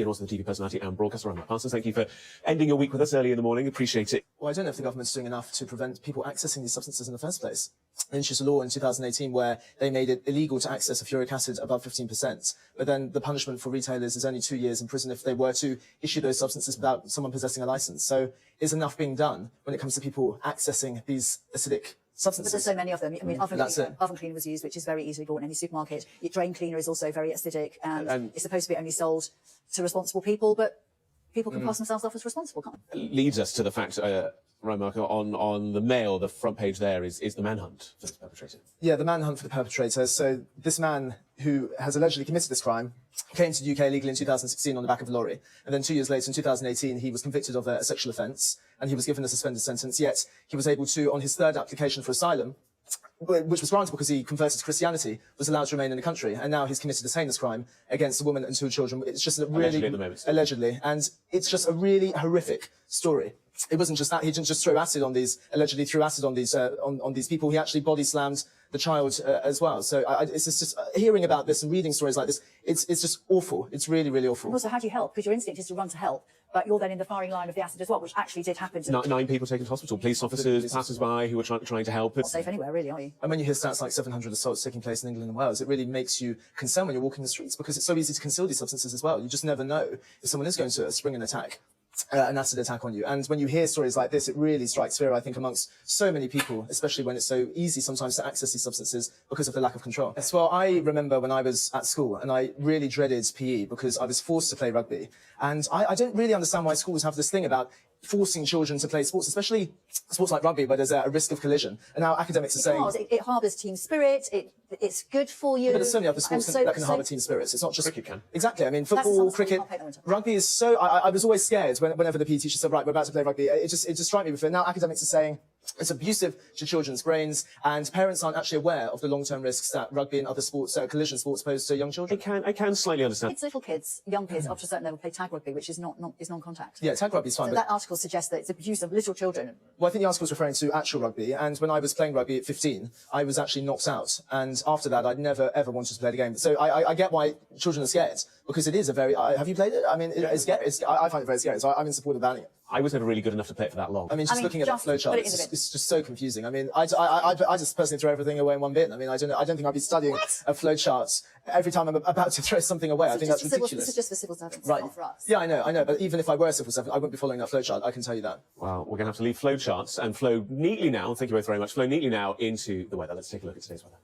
And also the TV personality and broadcaster, Parsons. Thank you for ending your week with us early in the morning. Appreciate it. Well, I don't know if the government's doing enough to prevent people accessing these substances in the first place. They introduced a law in 2018 where they made it illegal to access a uric acid above 15%. But then the punishment for retailers is only 2 years in prison if they were to issue those substances without someone possessing a license. So is enough being done when it comes to people accessing these acidic substances? But there's so many of them. I mean, oven cleaner was used, which is very easily bought in any supermarket. Your drain cleaner is also very acidic, and it's supposed to be only sold to responsible people, but people can pass themselves off as responsible, can't they? Leads us to the fact, Ryan Marker, on the Mail, the front page there is the manhunt for this perpetrator. Yeah, the manhunt for the perpetrator. So this man who has allegedly committed this crime came to the UK legally in 2016 on the back of a lorry. And then 2 years later, in 2018, he was convicted of a sexual offence and he was given a suspended sentence. Yet he was able to, on his third application for asylum, which was granted because he converted to Christianity, was allowed to remain in the country. And now he's committed a heinous crime against a woman and 2 children. It's just a really... Allegedly. And it's just a really horrific story. It wasn't just that. He didn't just throw acid on these, allegedly threw acid on these, on these people. He actually body slammed the child as well. So it's just hearing about this and reading stories like this, it's just awful. It's really, really awful. And also, how do you help? Because your instinct is to run to help, but you're then in the firing line of the acid as well, which actually did happen to 9 people taken to hospital, police officers, passers-by who were trying to help. Not safe anywhere, really, are you? And when you hear stats like 700 assaults taking place in England and Wales, it really makes you concerned when you're walking the streets because it's so easy to conceal these substances as well. You just never know if someone is going to spring an attack. An acid attack on you. And when you hear stories like this, it really strikes fear, I think, amongst so many people, especially when it's so easy sometimes to access these substances because of the lack of control. Yes, well, I remember when I was at school and I really dreaded PE because I was forced to play rugby. And I don't really understand why schools have this thing about forcing children to play sports, especially sports like rugby, where there's a risk of collision. And now academics are saying... It harbours team spirit, it's good for you. But there's so many other sports that can harbour team spirits. It's not just... Cricket can. Exactly. I mean, football, cricket, rugby is so... I was always scared whenever the PE teacher said, right, we're about to play rugby. It just struck me with it. Now academics are saying it's abusive to children's brains, and parents aren't actually aware of the long-term risks that rugby and other sports, collision sports, pose to young children. I can slightly understand. It's little kids, young kids, up to a certain level, play tag rugby, which is non-contact. Yeah, tag rugby is fine. So that article suggests that it's abuse of little children. Well, I think the article was referring to actual rugby, and when I was playing rugby at 15, I was actually knocked out, and after that, I'd never ever wanted to play the game. So I get why children are scared, because it is a very... have you played it? I mean, it's scary. I find it very scary, so I'm in support of banning it. I was never really good enough to play it for that long. I mean, looking at that flowchart, it's just so confusing. I mean, I just personally throw everything away in one bin. I mean, I don't think I'd be studying a flowchart every time I'm about to throw something away. I think that's ridiculous. This is just for civil servants, right? Not for us. Yeah, I know. But even if I were a civil servant, I wouldn't be following that flowchart. I can tell you that. Well, we're going to have to leave flowcharts and flow neatly now. Thank you both very much. Flow neatly now into the weather. Let's take a look at today's weather.